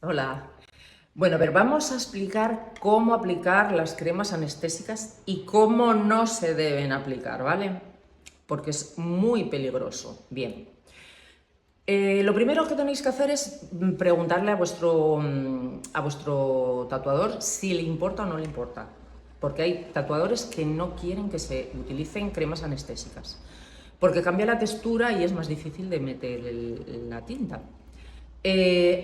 Hola. Bueno, a ver, vamos a explicar cómo aplicar las cremas anestésicas y cómo no se deben aplicar, ¿vale? Porque es muy peligroso. Bien. Lo primero que tenéis que hacer es preguntarle a vuestro tatuador si le importa o no le importa. Porque hay tatuadores que no quieren que se utilicen cremas anestésicas. Porque cambia la textura y es más difícil de meter la tinta.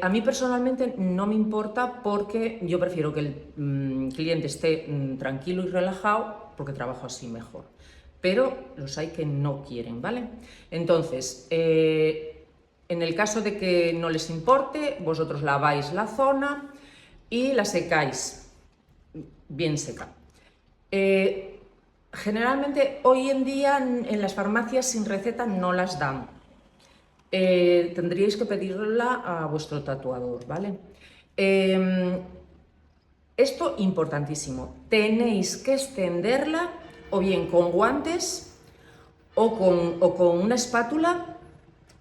A mí personalmente no me importa porque yo prefiero que el cliente esté tranquilo y relajado porque trabajo así mejor. Pero los hay que no quieren, ¿vale? Entonces, en el caso de que no les importe, vosotros laváis la zona y la secáis bien seca. Generalmente hoy en día en las farmacias sin receta no las dan. Tendríais que pedirla a vuestro tatuador, ¿vale? Esto importantísimo, tenéis que extenderla o bien con guantes o con una espátula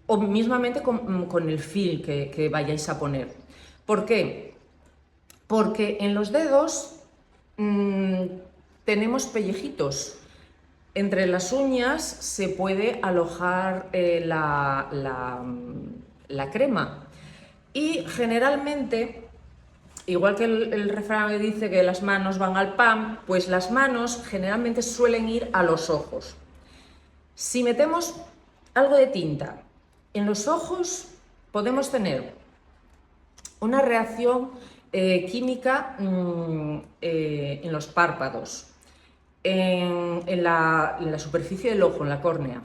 o mismamente con el fil que vayáis a poner. ¿Por qué? Porque en los dedos tenemos pellejitos. Entre las uñas se puede alojar la crema y generalmente, igual que el refrán que dice que las manos van al pan, pues las manos generalmente suelen ir a los ojos. Si metemos algo de tinta en los ojos, podemos tener una reacción química en los párpados, en la superficie del ojo, en la córnea.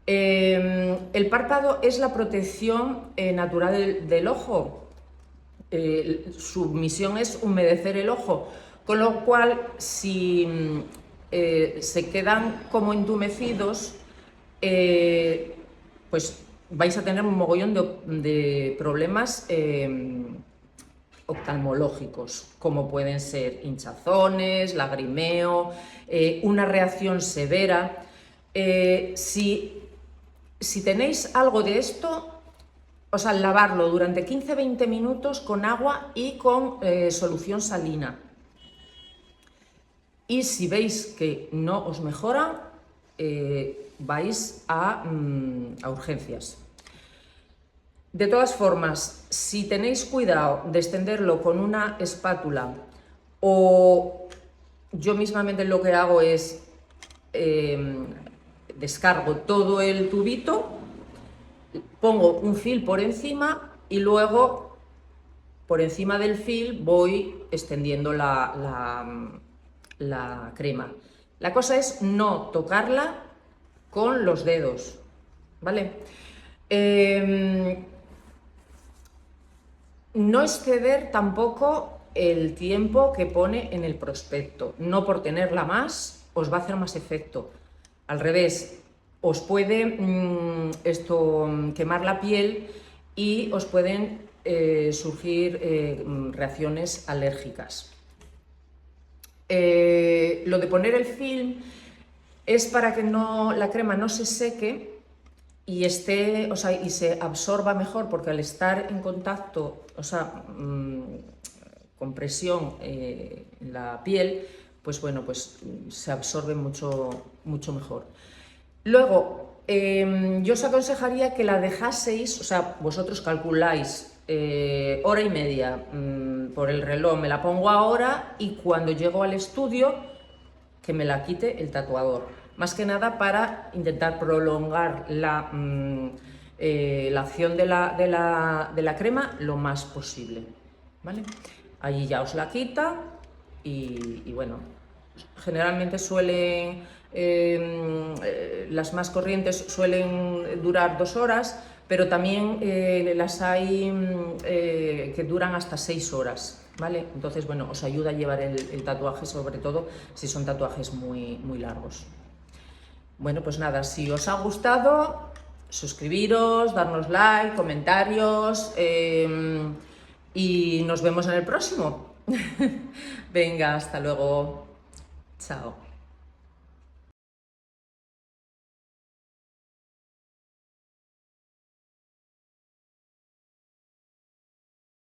El párpado es la protección natural del ojo. Su misión es humedecer el ojo, con lo cual si se quedan como entumecidos, pues vais a tener un mogollón de problemas oftalmológicos, como pueden ser hinchazones, lagrimeo, una reacción severa. Si tenéis algo de esto, o sea, lavarlo durante 15-20 minutos con agua y con solución salina. Y si veis que no os mejora, vais a urgencias. De todas formas, si tenéis cuidado de extenderlo con una espátula o yo mismamente lo que hago es descargo todo el tubito, pongo un fil por encima y luego por encima del fil voy extendiendo la crema. La cosa es no tocarla con los dedos, ¿vale? No exceder tampoco el tiempo que pone en el prospecto. No por tenerla más os va a hacer más efecto. Al revés, os puede quemar la piel y os pueden surgir reacciones alérgicas. Lo de poner el film es para que la crema no se seque y esté, o sea, y se absorba mejor, porque al estar en contacto, o sea, con presión en la piel, pues bueno, pues se absorbe mucho, mucho mejor. Luego, yo os aconsejaría que la dejaseis, o sea, vosotros calculáis hora y media por el reloj, me la pongo ahora y cuando llego al estudio, que me la quite el tatuador. Más que nada para intentar prolongar la acción de la crema lo más posible, ¿vale? Allí ya os la quita y bueno, generalmente las más corrientes suelen durar 2 horas, pero también las hay que duran hasta 6 horas. ¿Vale? Entonces, bueno, os ayuda a llevar el tatuaje, sobre todo si son tatuajes muy, muy largos. Bueno, pues nada, si os ha gustado, suscribiros, darnos like, comentarios y nos vemos en el próximo. Venga, hasta luego. Chao.